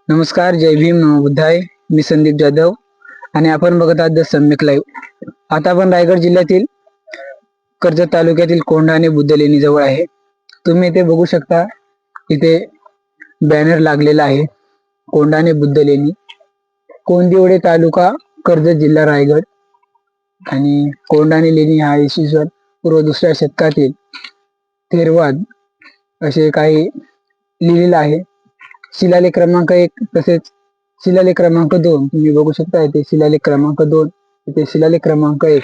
नमस्कार, जय भीम, नमो बुद्धाय. मी संदीप जाधव आणि आपण बघत आहात द सम्यक लाईव्ह. आता आपण रायगड जिल्ह्यातील कर्जत तालुक्यातील कोंढाणे बुद्ध लेणी जवळ आहे. तुम्ही इथे बघू शकता, इथे बॅनर लागलेला आहे, कोंढाणे बुद्ध लेणी, कोंदिवडे तालुका, कर्जत जिल्हा रायगड. आणि कोंढाणे लेणी हा इसवी पूर्व 2ऱ्या शतकातील थेरवाद असे काही लिहिलेलं आहे. शिलालेख क्रमांक 1 तसेच शिलालेख क्रमांक 2 तुम्ही बघू शकता. इथे शिलालेख क्रमांक 2, इथे शिलालेख क्रमांक 1.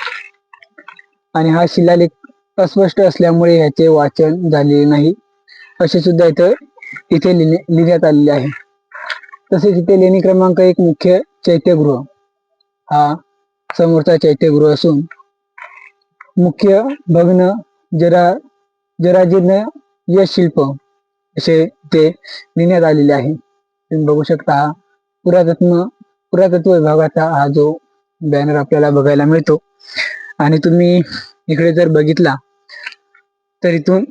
आणि हा शिलालेख अस्पष्ट असल्यामुळे याचे वाचन झालेले नाही असे सुद्धा इथे लिहिण्यात आलेले आहे. तसेच इथे लेणी क्रमांक 1 मुख्य चैत्यगृह हा समोरचा चैत्यगृह असून मुख्य भग्न जराजीर्ण यश शिल्प असे ते लिहिण्यात आलेले आहे. तुम्ही बघू शकता, हा पुरातत्व विभागाचा हा जो बॅनर आपल्याला बघायला मिळतो. आणि तुम्ही इकडे जर बघितला तर इथून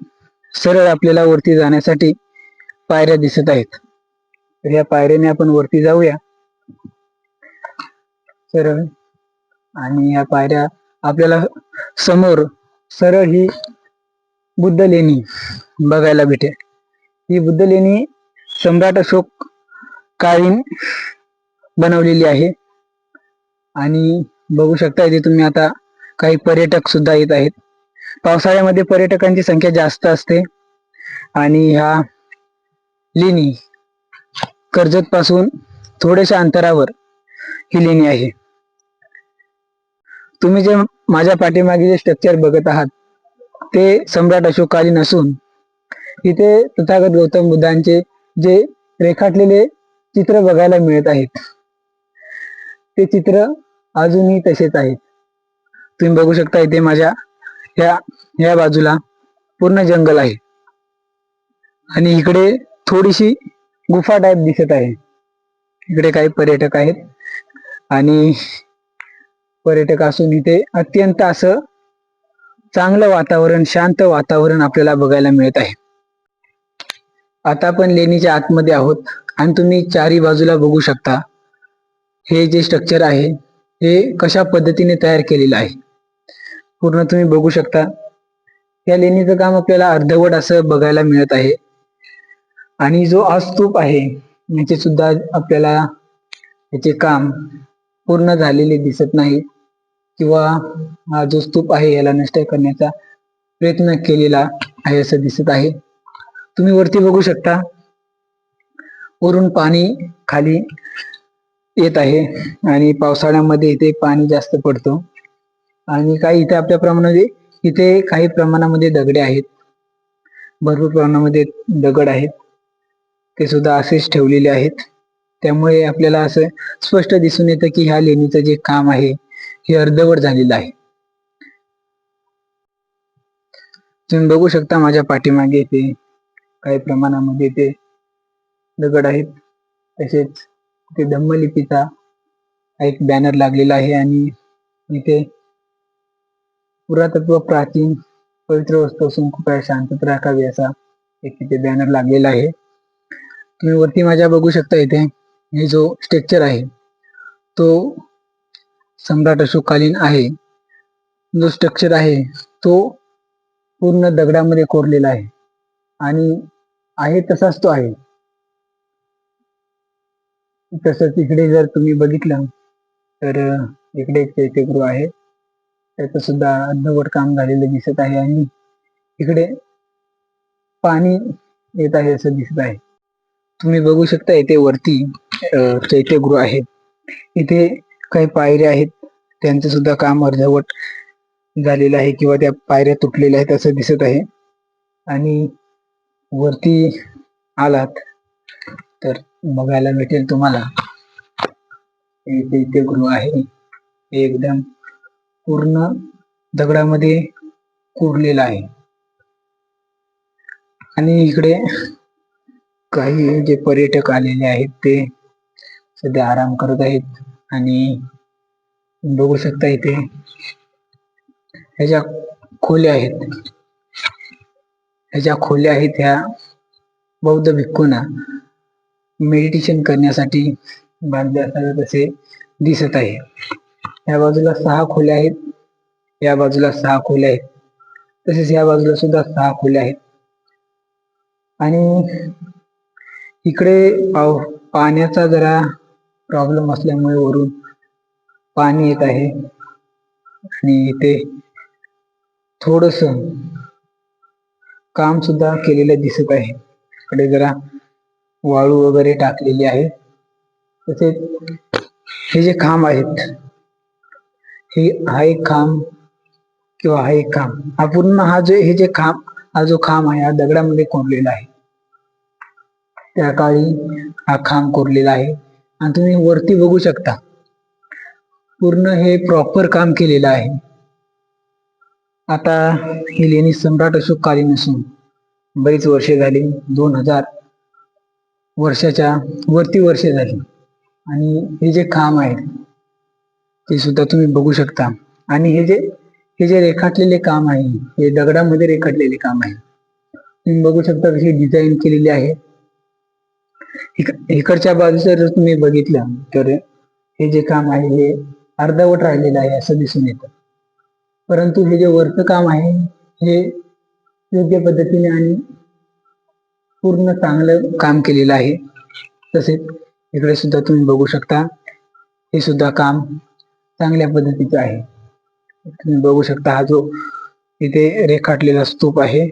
सरळ आपल्याला वरती जाण्यासाठी पायऱ्या दिसत आहेत. तर या पायऱ्याने आपण वरती जाऊया सरळ. आणि या पायऱ्या आपल्याला समोर सरळ ही बुद्ध लेणी बघायला भेटेल. ही बुद्ध लेणी सम्राट अशोक कालीन बनवलेली आहे. आणि बघू शकता, इथे तुम्ही आता काही पर्यटक सुद्धा येत आहेत. पावसाळ्यामध्ये पर्यटकांची संख्या जास्त असते. आणि ह्या लेणी कर्जत पासून थोड्याशा अंतरावर ही लेणी आहे. तुम्ही जे माझ्या पाठीमागे जे स्ट्रक्चर बघत आहात ते सम्राट अशोककालीन असून इथे तथागत गौतम बुद्धांचे जे रेखाटलेले चित्र बघायला मिळत आहेत ते चित्र अजूनही तसेच आहेत. तुम्ही बघू शकता, इथे माझ्या या बाजूला पूर्ण जंगल आहे आणि इकडे थोडीशी गुफा टाइप दिसत आहे. इकडे काही पर्यटक आहेत आणि पर्यटक असून इथे अत्यंत असं चांगलं वातावरण, शांत वातावरण आपल्याला बघायला मिळत आहे. आता आपण लेणीच्या आतमध्ये आहोत आणि तुम्ही चारी बाजूला बघू शकता हे जे स्ट्रक्चर आहे हे कशा पद्धतीने तयार केलेलं आहे. पूर्ण तुम्ही बघू शकता. या लेणीचं काम आपल्याला अर्धवट असं बघायला मिळत आहे. आणि जो हा स्तूप आहे याचे सुद्धा आपल्याला याचे काम पूर्ण झालेले दिसत नाही, किंवा हा जो स्तूप आहे याला नष्ट करण्याचा प्रयत्न केलेला आहे असं दिसत आहे. तुम्ही वरती बघू शकता, वरून पाणी खाली येत आहे आणि पावसाळ्यामध्ये इथे पाणी जास्त पडतं. आणि काही इथे आपल्या प्रमाणामध्ये इथे काही प्रमाणामध्ये दगडे आहेत, भरपूर प्रमाणामध्ये दगड आहेत, ते सुद्धा असेच ठेवलेले आहेत. त्यामुळे आपल्याला असं स्पष्ट दिसून येतं की ह्या लेणीचं जे काम आहे हे अर्धवट झालेलं आहे. तुम्ही बघू शकता माझ्या पाठीमागे इथे काही प्रमाणामध्ये ते दगड आहेत. तसेच ते धम्मलिपीचा एक बॅनर लागलेला आहे आणि इथे पुरातत्व प्राचीन पवित्र वस्तू असून कृपया शांतता राखावी असा एक इथे बॅनर लागलेला आहे. तुम्ही वरती माझ्या बघू शकता, इथे हे जो स्ट्रक्चर आहे तो सम्राट अशोककालीन आहे. जो स्ट्रक्चर आहे तो पूर्ण दगडामध्ये कोरलेला आहे आणि आहे तसाच तो आहे. तसंच इकडे जर तुम्ही बघितलं तर इकडे एक चैत्यगृह आहे, त्याचं सुद्धा अर्धवट काम झालेलं दिसत आहे आणि इकडे पाणी येत आहे असं दिसत आहे. तुम्ही बघू शकता इथे वरती चैत्यगृह आहे, इथे काही पायऱ्या आहेत, त्यांचं सुद्धा काम अर्धवट झालेलं आहे किंवा त्या पायऱ्या तुटलेल्या आहेत असं दिसत आहे. आणि वरती आलात तर बघायला भेटेल तुम्हाला चैत्यगृह आहे, एकदम पूर्ण दगडामध्ये कोरलेला आहे. आणि इकडे काही जे पर्यटक आलेले आहेत ते सध्या आराम करत आहेत. आणि बघू शकता इथे ह्याच्या खोल्या आहेत, ह्या बौद्ध भिक्खूंना मेडिटेशन करण्यासाठी बांधले असावे तसे दिसत आहे. या बाजूला 6 खोल्या आहेत, या बाजूला 6 खोल्या आहेत, तसेच या बाजूला सुद्धा 6 खोल्या आहेत. आणि इकडे पाण्याचा जरा प्रॉब्लेम असल्यामुळे वरून पाणी येत आहे आणि इथे थोडस काम सुद्धा केलेलं दिसत आहे. इकडे जरा वाळू वगैरे टाकलेली आहे. तसेच हे जे खांब आहेत, हा एक खांब किंवा हा एक खांब, हा पूर्ण हा जो खांब आहे हा दगडामध्ये कोरलेला आहे. त्या काळी हा खांब कोरलेला आहे आणि तुम्ही वरती बघू शकता पूर्ण हे प्रॉपर काम केलेलं आहे. आता ही लेणी सम्राट अशोककालीन असून बरीच वर्षे झाली, 2000 वर्षाच्या वरती वर्षे झाली. आणि हे जे खांब आहेत ते सुद्धा तुम्ही बघू शकता. आणि हे जे रेखाटलेले काम आहे, हे दगडामध्ये रेखाटलेले काम आहे. तुम्ही बघू शकता कशी डिझाईन केलेली आहे. इकडच्या बाजूला जर तुम्ही बघितलं तर हे जे काम आहे हे अर्धवट राहिलेलं आहे असं दिसून येतं. परंतु हे जे वरचं काम आहे हे योग्य पद्धतीने आणि पूर्ण चांगलं काम केलेलं आहे. तसेच इकडे सुद्धा तुम्ही बघू शकता, हे सुद्धा काम चांगल्या पद्धतीचं आहे. तुम्ही बघू शकता हा जो इथे रेखाटलेला स्तूप आहे,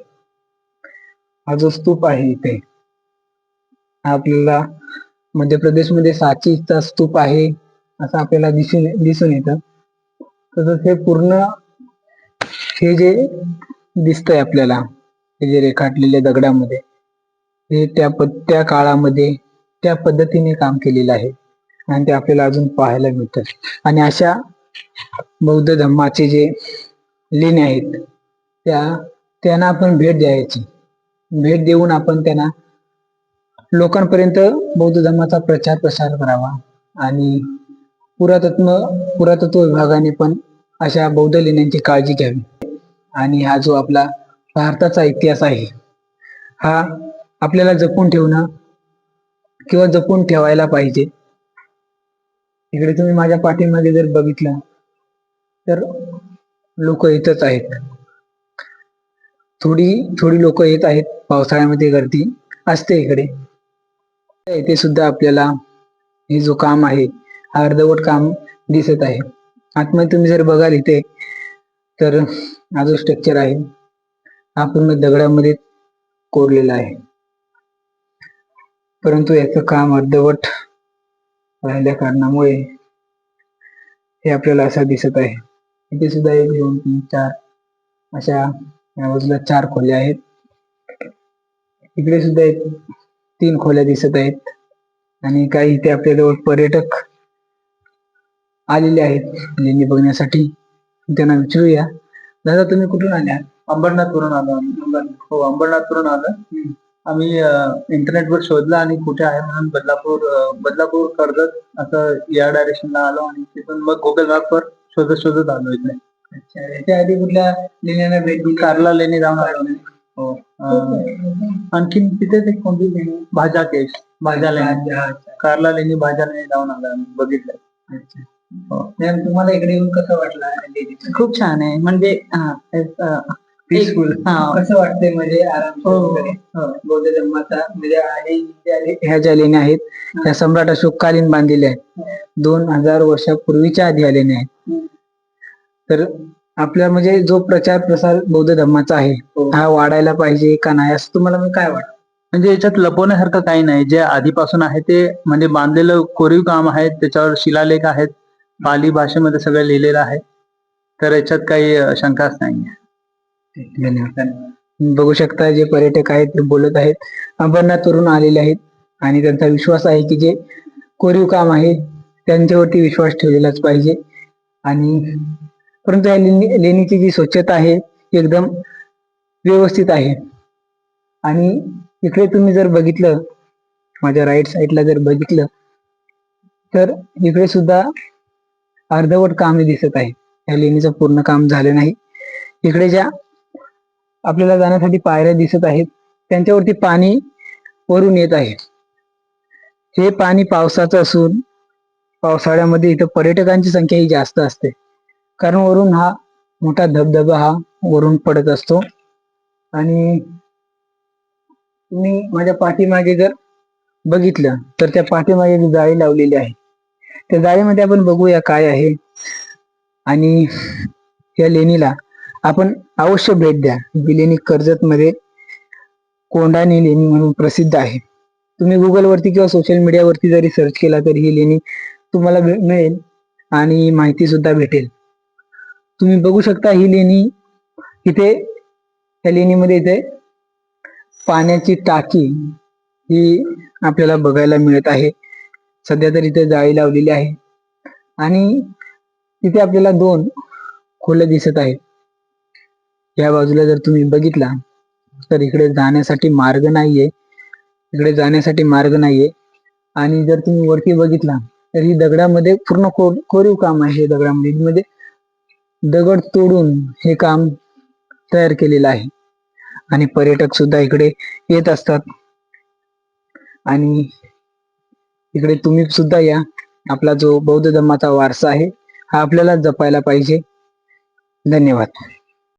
हा जो स्तूप आहे इथे आपल्याला मध्य प्रदेशमध्ये सांचीचा स्तूप आहे असं आपल्याला दिसून येतं. तसंच हे पूर्ण हे जे दिसतंय आपल्याला, हे जे रेखाटलेल्या दगडामध्ये, हे त्या काळामध्ये त्या पद्धतीने काम केलेलं आहे आणि ते आपल्याला अजून पाहायला मिळतात. आणि अशा बौद्ध धम्माचे जे लेण्या आहेत त्यांना आपण भेट द्यायची. भेट देऊन आपण त्यांना लोकांपर्यंत बौद्ध धर्माचा प्रचार प्रसार करावा. आणि पुरातत्व विभागाने पण अशा बौद्ध लेण्यांची काळजी घ्यावी. आणि हा जो आपला भारताचा इतिहास आहे हा आपल्याला जपून ठेवणं किंवा जपून ठेवायला पाहिजे. इकडे तुम्ही माझ्या पाठीमागे जर बघितलं तर लोक येतच आहेत, थोडी लोक येत आहेत. पावसाळ्यामध्ये गर्दी असते इकडे. इथे सुद्धा आपल्याला हे जो काम आहे हा अर्धवट काम दिसत आहे. आतमध्ये तुम्ही जर बघाल इथे तर हा जो स्ट्रक्चर आहे हा पूर्ण दगडामध्ये कोरलेला आहे, परंतु याचं काम अर्धवट राहिल्या कारणामुळे हे आपल्याला असं दिसत आहे. इथे सुद्धा 1 2 3 4 अशा या बाजूला 4 खोल्या आहेत. इकडे सुद्धा 3 खोल्या दिसत आहेत. आणि काही इथे आपल्याजवळ पर्यटक आलेले आहेत लेणी बघण्यासाठी. त्यांना विचारूया, दादा तुम्ही कुठून आल्या? अंबरनाथवरून आलो आम्ही. हो, अंबरनाथवरून आलो. आम्ही इंटरनेटवर शोधलं आणि कुठे आहे म्हणून बदलापूर कर्जत असं या डायरेक्शनला आलो आणि तिथून मग गुगल मॅपवर शोधत आलो इथे. अच्छा, याच्या आधी कुठल्या लेण्यांना भेट दिली? कार्ला लेणी जाऊन आलो मी. हो. आणखीन तिथेच एक कोणती लेणी, भाजा लेणी, कार्ला लेणी, भाजा लेणी जाऊन आलो आम्ही, बघितलं. अच्छा. तुम्हाला इकडे येऊन कसं वाटलं? खूप छान आहे, म्हणजे पीसफुल कसं वाटतंय? म्हणजे आराम बौद्ध धर्माचा म्हणजे ह्या ज्या लेण्या आहेत त्या सम्राट अशोककालीन बांधलेल्या आहेत, 2000 वर्षापूर्वीच्या आधी आलेल्या आहेत. तर आपल्या म्हणजे जो प्रचार प्रसार बौद्ध धर्माचा आहे हा वाढायला पाहिजे का नाही असं तुम्हाला काय वाटतं? म्हणजे याच्यात लपवण्यासारखं काही नाही. जे आधीपासून आहे ते म्हणजे बांधलेलं कोरीव काम आहे, त्याच्यावर शिलालेख आहेत, पाली भाषेमध्ये सगळं लिहिलेलं आहे. तर याच्यात काही शंकाच नाही. धन्यवाद. बघू शकता जे पर्यटक आहेत ते बोलत आहेत, अंबरनाथवरून आलेले आहेत आणि त्यांचा विश्वास आहे की जे कोरीव काम आहे त्यांच्यावरती विश्वास ठेवलेलाच पाहिजे. आणि परंतु या लेणीची जी स्वच्छता आहे एकदम व्यवस्थित आहे. आणि इकडे तुम्ही जर बघितलं, माझ्या राईट साईडला जर बघितलं तर इकडे सुद्धा अर्धवट काम दिसत आहे. या लेणीचं पूर्ण काम झालं नाही. इकडे ज्या आपल्याला जाण्यासाठी पायऱ्या दिसत आहेत त्यांच्यावरती पाणी वरून येत आहे. हे पाणी पावसाचं असून पावसाळ्यामध्ये इथं पर्यटकांची संख्या ही जास्त असते, कारण वरून हा मोठा धबधबा हा वरून पडत असतो. आणि तुम्ही माझ्या पाठीमागे जर बघितलं तर त्या पाठीमागे जी जाळी लावलेली आहे, त्या जाळीमध्ये आपण बघूया काय आहे. आणि या लेणीला आपण अवश्य भेट द्या. ही लेणी कर्जत मध्ये कोंडाणी लेणी म्हणून प्रसिद्ध आहे. तुम्ही गुगल वरती किंवा सोशल मीडियावरती जरी सर्च केला तरी ही लेणी तुम्हाला मिळेल आणि माहिती सुद्धा भेटेल. तुम्ही बघू शकता ही लेणी, इथे या लेणीमध्ये इथे पाण्याची टाकी ही आपल्याला बघायला मिळत आहे. सध्या तर इथे जाळी लावलेली आहे आणि तिथे आपल्याला 2 खोल्या दिसत आहेत. या बाजूला जर तुम्ही बघितला तर इकडे जाण्यासाठी मार्ग नाहीये, इकडे जाण्यासाठी मार्ग नाहीये. आणि जर तुम्ही वरती बघितला तर ही दगडामध्ये पूर्ण कोरीव काम आहे. हे दगडामध्ये म्हणजे दगड तोडून हे काम तयार केलेलं आहे आणि पर्यटक सुद्धा इकडे येत असतात. आणि इकडे तुम्ही सुद्धा या. आपला जो बौद्ध धर्माचा वारसा आहे हा आपल्याला जपायला पाहिजे. धन्यवाद.